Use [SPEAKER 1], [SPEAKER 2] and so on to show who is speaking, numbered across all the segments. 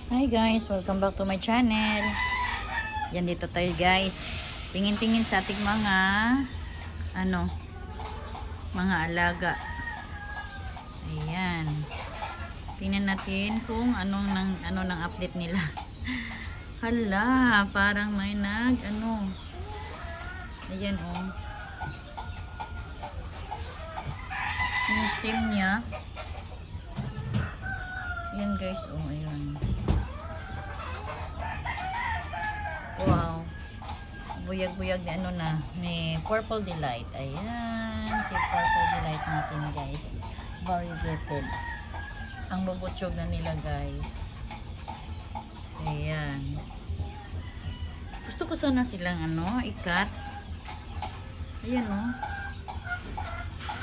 [SPEAKER 1] Hi guys, welcome back to my channel. Yan, dito tayo guys. Tingin-tingin sa ating mga mga alaga. Ayan. Tingnan natin kung anong update nila. Hala, parang may ayan oh. Yung stem niya. Ayan guys, oh, ayan. Wow. Buyag-buyag na may Purple Delight. Ayan. Si Purple Delight natin guys. Variegated. Ang bubutsyog na nila guys. Ayan. Gusto ko sana silang ikat. Ayan oh.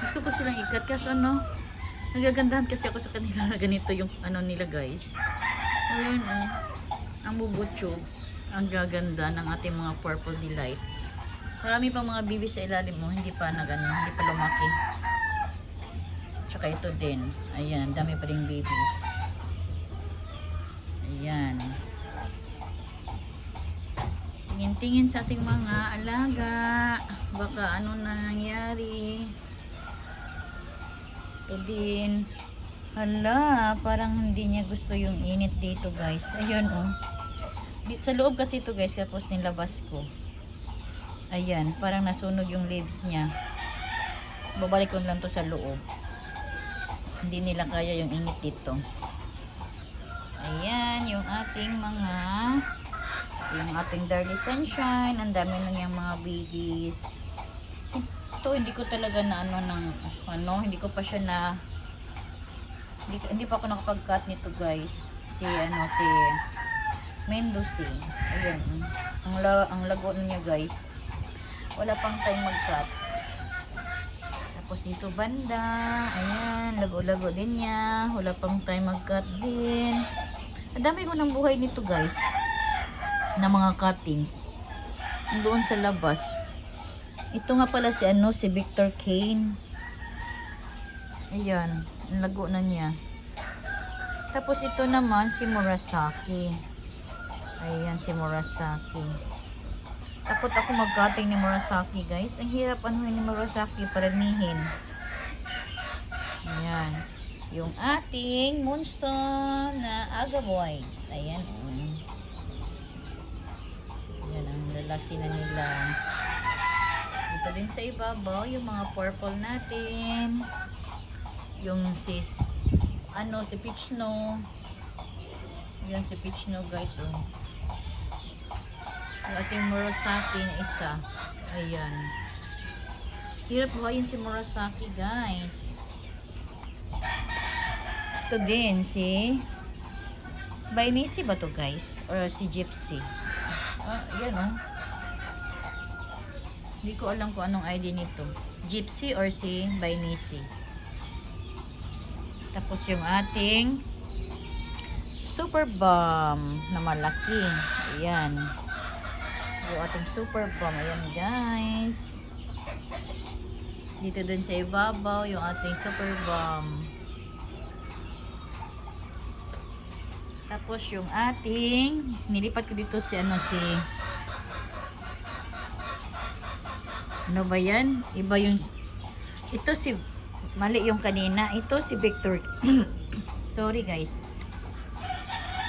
[SPEAKER 1] Gusto ko silang ikat kasi nagagandahan kasi ako sa kanila na ganito yung nila guys. Ayan oh. Ang bubutsyog. Ang gaganda ng ating mga Purple Delight. Marami pang mga bibis sa ilalim mo, hindi pa lumaki. Tsaka ito din. Ayan, dami pa ring babies. Ayan. Tingin-tingin sa ating mga alaga. Baka na nangyari. Ito din. Hala, parang hindi niya gusto yung init dito guys. Ayan oh. Sa loob kasi ito guys, tapos nilabas ko. Ayan, parang nasunog yung leaves niya. Babalik ko lang to sa loob. Hindi nila kaya yung init dito. Ayan, yung ating Darly Sunshine. Ang dami na niyang mga babies. Ito, hindi ko talaga hindi ko pa siya hindi pa ako nakapag-cut nito guys. Si Mendoza. Ayan. Ang lago niya guys. Wala pang time mag-cut. Tapos dito banda. Ayan. Lago-lago din niya. Wala pang time mag-cut din. Ang dami ko ng buhay nito guys. Na mga cuttings. Doon sa labas. Ito nga pala si Victor Kane. Ayan. Ang lago na niya. Tapos ito naman si Murasaki. Ayan si Murasaki. Takot ako mag-cutting ni Murasaki guys. Ang hirap ni Murasaki paramihin. Ayan. Yung ating moonstone na agaboys. Ayan. Ayan ang lalaki na nila. Dito din sa ibabaw yung mga purple natin. Yung si Peach Snow. Yan si Peach Snow guys oh. Yung ating Murasaki na isa. Ayan. Hirap buhayin si Murasaki guys. Ito din si Bainisi ba to guys? Or si Gypsy? Ayan oh. Hindi ko alam kung anong ID nito. Gypsy or si Bainisi. Tapos yung ating Super Bomb na malaki. Ayan. Yung ating Super Bomb. Ayan guys. Dito dun sa ibabaw yung ating Super Bomb. Tapos yung ating nilipat ko dito si ano ba yan? Iba yung ito si mali yung kanina. Ito si Victor sorry guys.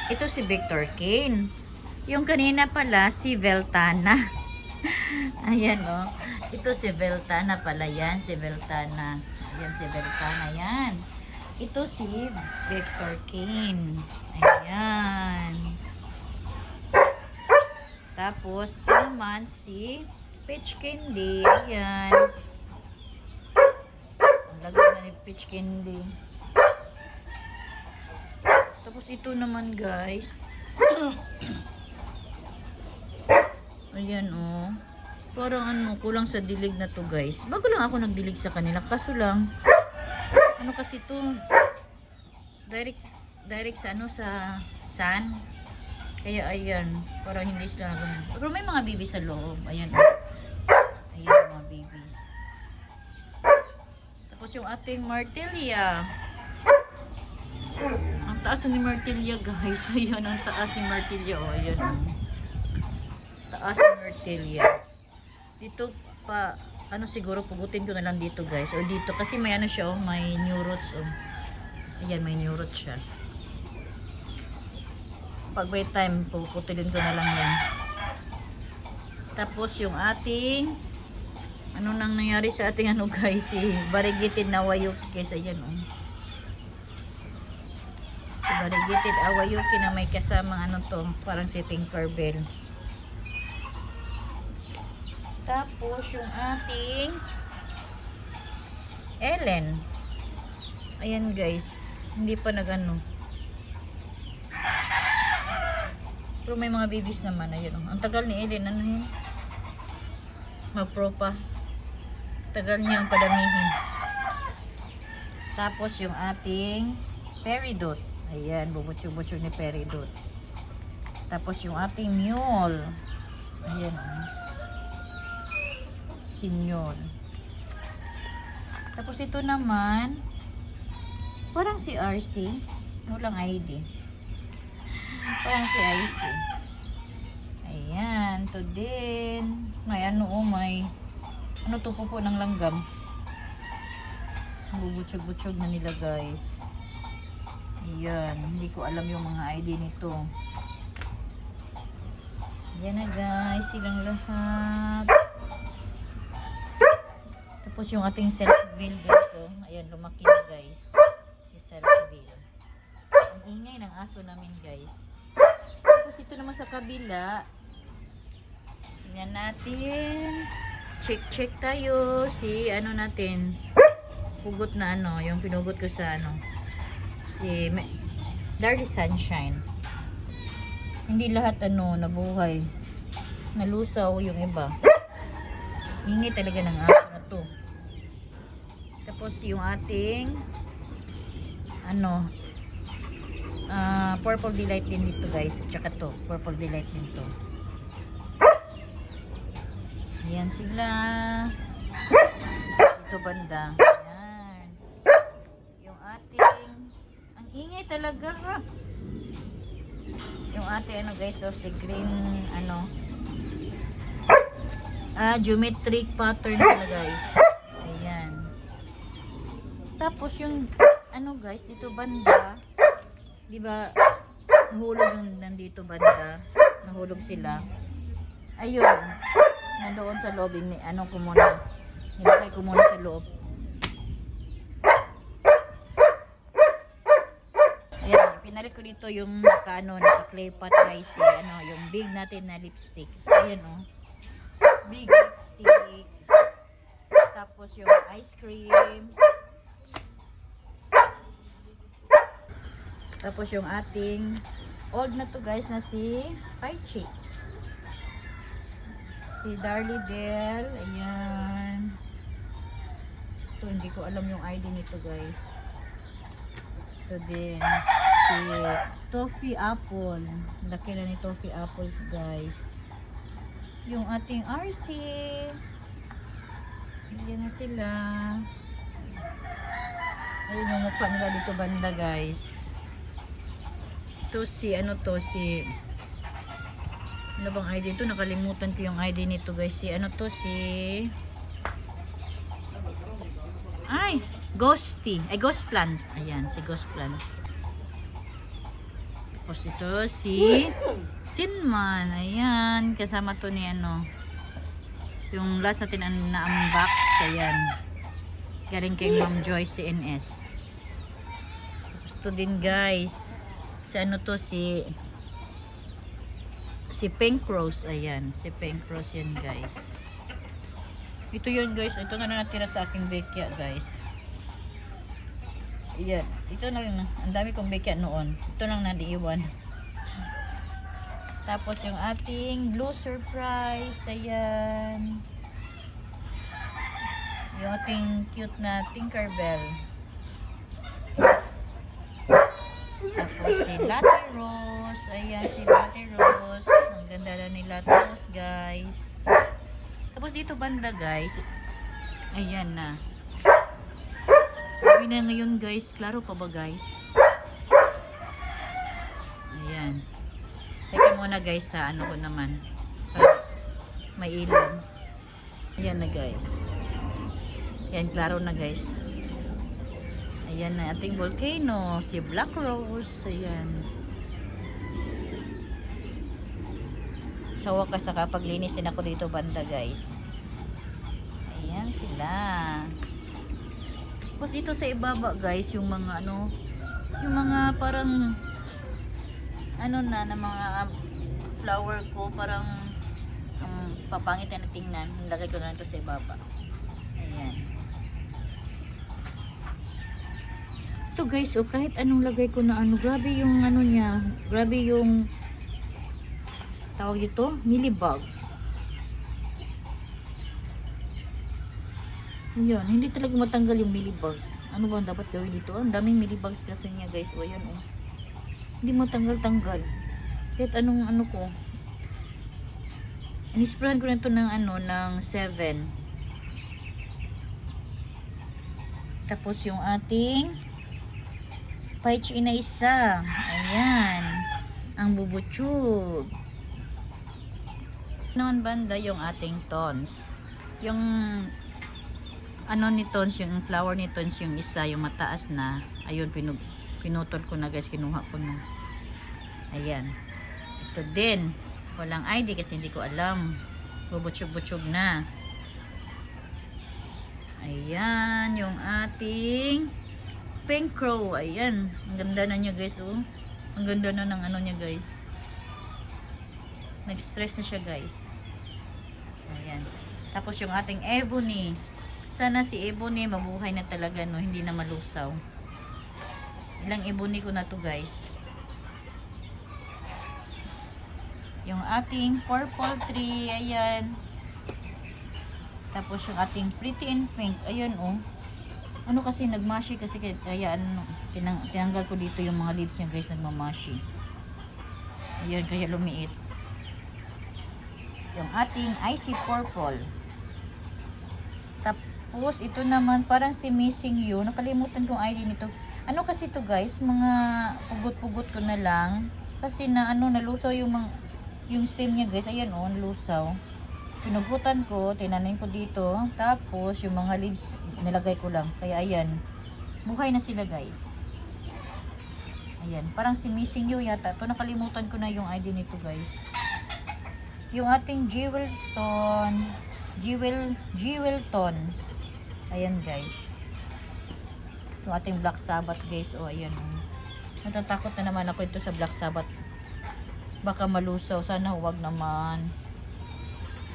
[SPEAKER 1] Ito si Victor Kane. Yung kanina pala si Veltana. Ayan oh. Ito si Veltana pala yan. Si Veltana. Ayan si Veltana yan. Ito si Victor Kane. Ayan. Tapos ito naman si Peach Candy. Ayan. Ang lagay na ni Peach Candy. Tapos ito naman guys. Ayan oh. Parang kulang sa dilig na to guys. Bago lang ako nagdilig sa kanila. Kaso lang, kasi to direct sa sa sun. Kaya ayan, parang hindi sila pero may mga babies sa loob. Ayan oh. Ayan mga babies. Tapos yung ating Martilia. Ang taas na ni Martilia guys. Ayan ang taas ni Martilia. Oh, ayan oh. Taas ni Martilia. Dito pa, ano siguro, pugutin ko na lang dito guys. Or dito, kasi may ano siya oh, may new roots oh. Ayan, may new roots siya. Pag may time, puputulin ko na lang yan. Tapos yung ating, ano nang nangyari sa ating ano guys, si variegated na awayuki guys. Ayan oh. Variegated awayuki na may kasamang ano to, parang si Tinkerbell. Tapos yung ating Ellen. Ayan guys, hindi pa nagano. Pero may mga babies naman. Ayun oh. Ang tagal ni Ellen, ano yun? Mag-pro pa. Tagal niyang padamihin. Tapos yung ating peridot. Ayan, bubutsog-butsog ni peridot. Tapos yung ating mule. Ayan oh. Si mule. Tapos ito naman, parang si RC. Walang ID. Parang si IC. Ayan, to din. May ano oh, may ano to po ng langgam. Bubutsog-butsog na nila guys. Ayan, hindi ko alam yung mga ID nito. Ayan na guys, silang lahat. Tapos yung ating Selfville guys oh. Ayan, lumaki na guys. Si Selfville. Ang ingay ng aso namin guys. Tapos dito naman sa kabila, tingnan natin. Check tayo si ano natin. Pugot na ano, yung pinugot ko sa ano. Si Darly Sunshine. Hindi lahat ano nabuhay. Nalusaw yung iba. Ingay talaga ng aso na to. Tapos yung ating ano Purple Delight din dito guys. At saka to, Purple Delight din to. Ayan sila. Dito banda. Ayan. Yung ating, ang ingay talaga ha. Yung ating ano guys, so si green ano, geometric pattern pala guys. Ayan. Tapos yung ano guys, dito banda, di ba nahulog yung nandito banda, nahulog sila. Ayun, nandoon sa loob ni ano ko muna, nilagay ko muna sa loob. Ayan, pinalit ko dito yung naka-ano, naka-clay pot guys, ano, yung big natin na lipstick. Ayan oh, big lipstick. Tapos yung ice cream. Tapos yung ating old na to guys na si Paichi. Si Darly Del. Ayan. Ito, hindi ko alam yung ID nito guys. Ito din. Si Toffee Apple. Laki na ni Toffee Apples guys. Yung ating RC. Ayan na sila. Ayun yung mukha nila dito banda guys. Ito si ano to, si ano bang ID ito? Nakalimutan ko yung ID nito guys. Si ano to, si ay, Ghosty. Ay, Ghost Plant. Ayan, si Ghost Plant. Tapos ito si Sinman. Ayan, kasama to ni ano, yung last natin na-unbox. Ayan, galing kay Ma'am Joyce CNS. Tapos ito din guys, si ano to, si Pink Rose. Ayan, si Pink Rose yan guys. Ito yun guys, ito na natira sa aking bekya guys. Ayan, ito na yun, ang dami kong bekya noon. Ito lang nadiiwan. Tapos yung ating Blue Surprise. Ayan, yung ating cute na Tinkerbell. Tapos si Latte Rose. Ayan, si Latte Rose. Ang ganda na ni Latte Rose guys. Tapos dito banda guys, ayan na. Sabi na ngayon guys, klaro pa ba guys? muna guys sa ano ko naman. Para may ilaw. Ayan na guys. Ayan, klaro na guys. Ayan na ating volcano. Si Black Rose. Ayan. Sa wakas nakapaglinis din ako dito banda guys. Ayan sila. Tapos dito sa ibaba guys, yung mga ano, yung mga parang ano na mga flower ko, parang papangit na tingnan. Nilagay ko na ito sa ibaba. Ayan. Ito guys, oh, kahit anong lagay ko na ano, grabe yung ano niya, grabe yung tawag dito, mealybugs. Ayan, hindi talaga matanggal yung mealybugs. Ano ba ang dapat gawin dito? Ang daming mealybugs kasi niya guys. O ayan oh. Hindi matanggal-tanggal. Kahit anong ano ko. Inisprayan ko na ito ng ano, ng 7. Tapos yung ating peach na isa. Ayan. Ang bubutsyog. Naman banda yung ating tons. Yung ano ni tons, yung flower ni tons, yung isa, yung mataas na. Ayun, pinutol ko na guys, kinuha ko na. Ayan. Ito din. Walang ID kasi hindi ko alam. Bubutsyog-butsyog na. Ayan, yung ating pink crow. Ayan. Ang ganda na niya guys, oh. Ang ganda na ng ano niya guys. Nag-stress na siya guys. Ayan. Tapos yung ating ebony. Sana si ebony mabuhay na talaga, no, hindi na malusaw. Ilang ebony ko na to guys. Yung ating purple tree, ayan. Tapos yung ating pretty in pink, ayan oh. Ano kasi nagmashi kasi kaya ano, tinanggal ko dito yung mga leaves niya guys, nagmamashi. Ayan, kaya lumiit. Yung ating icy purple. Tapos, ito naman, parang si Missing You. Nakalimutan kong ID nito. Ano kasi ito guys, mga pugot-pugot ko na lang. Kasi na ano, nalusaw yung stem niya guys. Ayan oh, nalusaw. Pinugutan ko, tinanim ko dito. Tapos, yung mga leaves, nilagay ko lang. Kaya ayan, buhay na sila guys. Ayan, parang si Missing You yata. Ito, nakalimutan ko na yung ID nito guys. Yung ating jewel stone, jewel tones. Ayan guys. Yung ating Black Sabbath guys. O ayan oh. Natatakot na naman ako ito sa Black Sabbath. Baka malusaw. Sana huwag naman.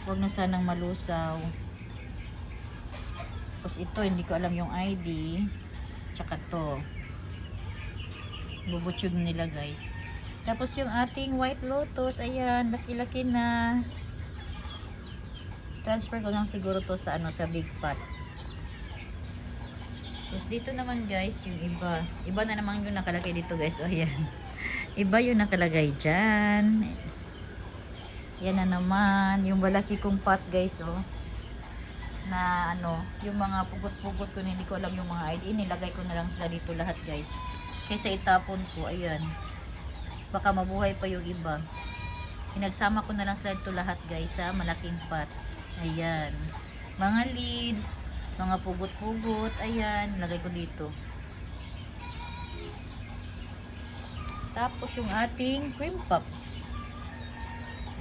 [SPEAKER 1] Huwag na sanang malusaw. Tapos ito, hindi ko alam yung ID. Tsaka to. Bubutsyog nila guys. Tapos yung ating white lotus. Ayan, laki-laki na. Transfer ko lang siguro to sa ano, sa big pot. Tapos dito naman guys, yung iba. Iba na naman yung nakalagay dito guys. O ayan. Iba yung nakalagay dyan. Yan na naman. Yung balaki kong pot guys. Oh. Na ano, yung mga pugot-pugot ko na hindi ko alam yung mga ID. Nilagay ko na lang sila dito lahat guys. Kaysa itapon ko. Ayan. Baka mabuhay pa yung iba. Pinagsama ko na lang sila dito lahat guys sa malaking pot. Ayan. Mga leaves. Mga pugot-pugot. Ayan. Lagay ko dito. Tapos yung ating cream puff.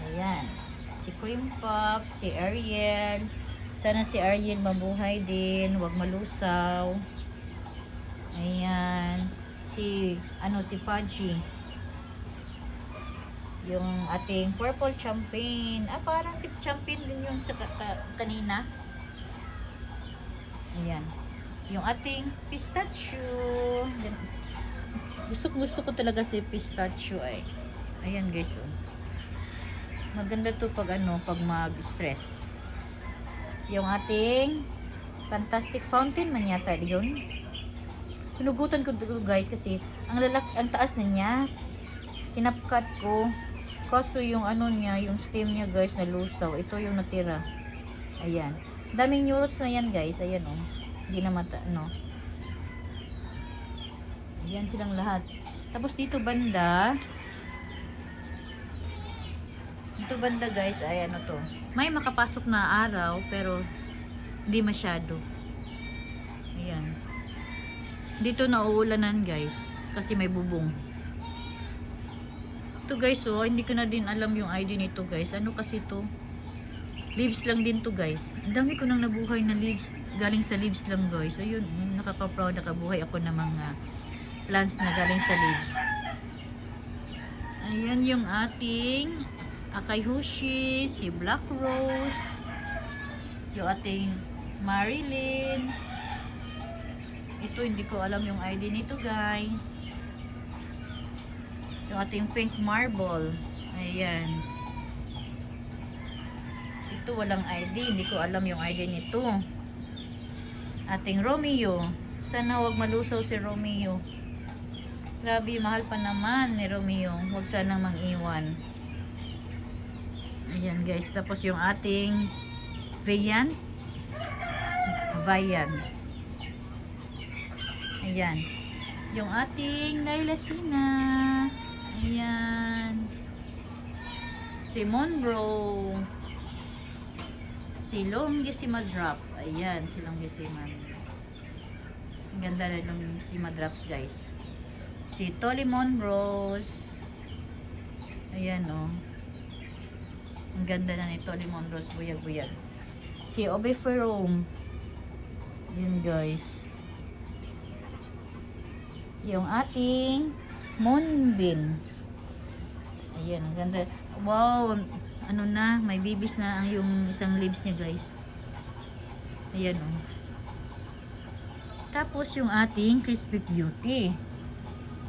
[SPEAKER 1] Ayan. Si cream puff. Si Ariel. Sana si Ariel mabuhay din. Huwag malusaw. Ayan. Si Pudgy. Yung ating purple champagne. Parang si champagne din yung kanina. Ayan. Yung ating pistachio. Gusto ko talaga si pistachio ay. Ayan guys. Oh. Maganda to pag pag mag-stress. Yung ating fantastic fountain man yata yun. Pinugutan ko guys kasi ang taas na niya. Kinapkat ko. Kaso yung niya, yung stem niya guys na lusaw. Ito yung natira. Ayan. Daming new roots na yan guys. Ayan oh. Hindi na Ayan silang lahat. Tapos dito banda. Dito banda guys ay ano to. May makapasok na araw pero hindi masyado. Ayan. Dito nauulanan guys kasi may bubong. Ito guys oh, hindi ko na din alam yung ID nito guys. Ano kasi to? Leaves lang din to guys. Ang dami ko nang nabuhay na leaves. Galing sa leaves lang guys. So yun, nakaka-proud nakabuhay ako ng mga plants na galing sa leaves. Ayan yung ating Akaihushi, si Black Rose, yung ating Marilyn. Ito hindi ko alam yung ID nito guys. Yung ating Pink Marble. Ayan. Ito walang ID, hindi ko alam yung ID nito. Ating Romeo. Sana wag malusaw si Romeo. Grabe, mahal pa naman ni Romeo. Huwag sanang mang-iwan. Ayan guys. Tapos yung ating Vian. Ayan. Yung ating Lailacina. Ayan. Si Monroe. Si Longissima Drop. Ayan. Si Longissima. Ang ganda na Longissima Drops guys. Si Tolimon Rose. Ayan o. Oh. Ang ganda na ni Tolimon Rose. Buyag-buyag. Si Obeferome. Ayan guys. Yung ating Moonbeam. Ayan. Ang ganda. Wow. Ano na. May bibis na yung isang leaves niya guys. Ayan o. Oh. Tapos yung ating Crispy Beauty.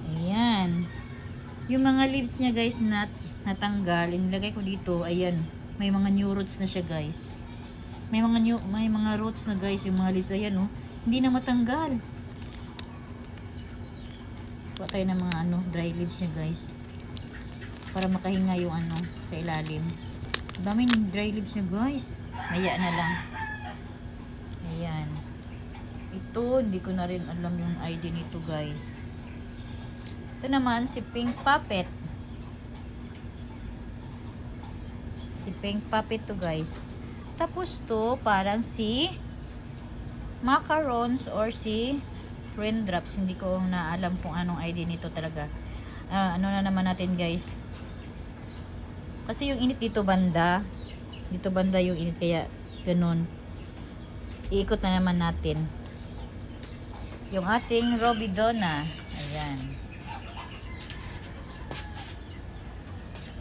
[SPEAKER 1] Ayan. Yung mga leaves niya guys na natanggal, inilagay ko dito. Ayan. May mga new roots na siya guys. May mga roots na guys yung mga leaves. Ayan oh. Hindi na matanggal. Kuha tayo ng mga dry leaves niya guys. Para makahinga yung sa ilalim. Dami ng dry leaves niya guys. Maya na lang. Ayan. Ito, hindi ko na rin alam yung ID nito guys. Ito naman, si Pink Puppet. Si Pink Puppet to guys. Tapos to, parang si Macarons or si Raindrops. Hindi ko na alam kung anong ID nito talaga. Ano na naman natin guys. Kasi yung init dito banda. Dito banda yung init kaya ganun. Iikot na naman natin. Yung ating Robidona. Ayan.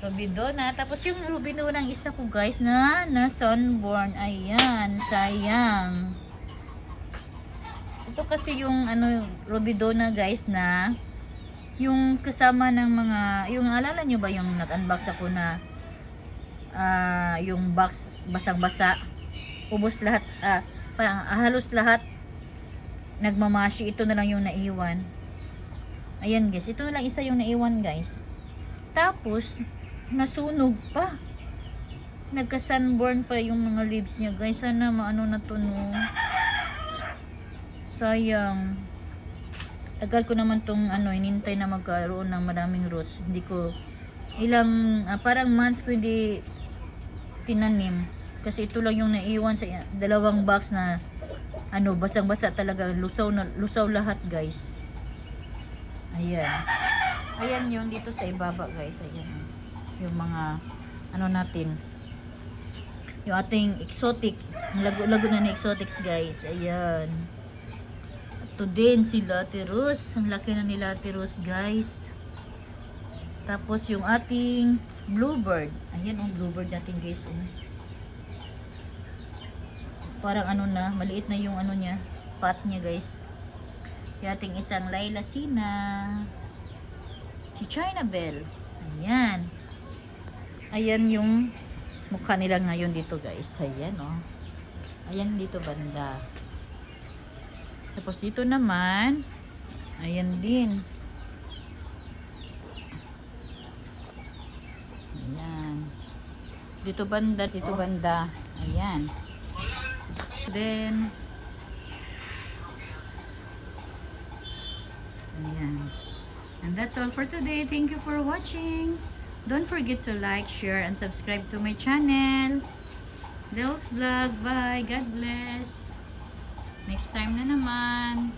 [SPEAKER 1] Robidona. Tapos yung Robidona is na ko guys na sunborn. Ayan. Sayang. Ito kasi yung Robidona guys na yung kasama ng mga yung alala nyo ba yung nag-unbox ako na yung box basang-basa. Ubos lahat. Parang halos lahat nagmamashi. Ito na lang yung naiwan. Ayan guys. Ito na lang isa yung naiwan guys. Tapos nasunog pa. Nagka-sunburn pa yung mga leaves niya guys. Sana maano na to no. Sayang. Tagal ko naman tong inintay na magkaroon ng maraming roots. Hindi ko ilang parang months ko hindi tinanim. Kasi ito lang yung naiwan sa dalawang box na basang-basa talaga. Lusaw lahat guys. Ayan. Ayan yung dito sa ibaba guys. Ayan. Yung mga natin. Yung ating exotic. Ang lago-lago na ni exotics guys. Ayan. Ito din si Laterus. Ang laki na ni Laterus guys. Tapos yung ating bluebird. Ayan ang bluebird natin guys. Parang maliit na yung niya. Pot niya guys. Yung ating isang Lailacina. Si China Bell. Ayan. Ayan yung mukha nila ngayon dito guys. Ayan oh. Ayan dito banda. Tapos dito naman. Ayan din. Ayan. Dito banda. Dito banda. Ayan. Then ayan. And that's all for today. Thank you for watching. Don't forget to like, share, and subscribe to my channel. Del's Vlog. Bye. God bless. Next time na naman.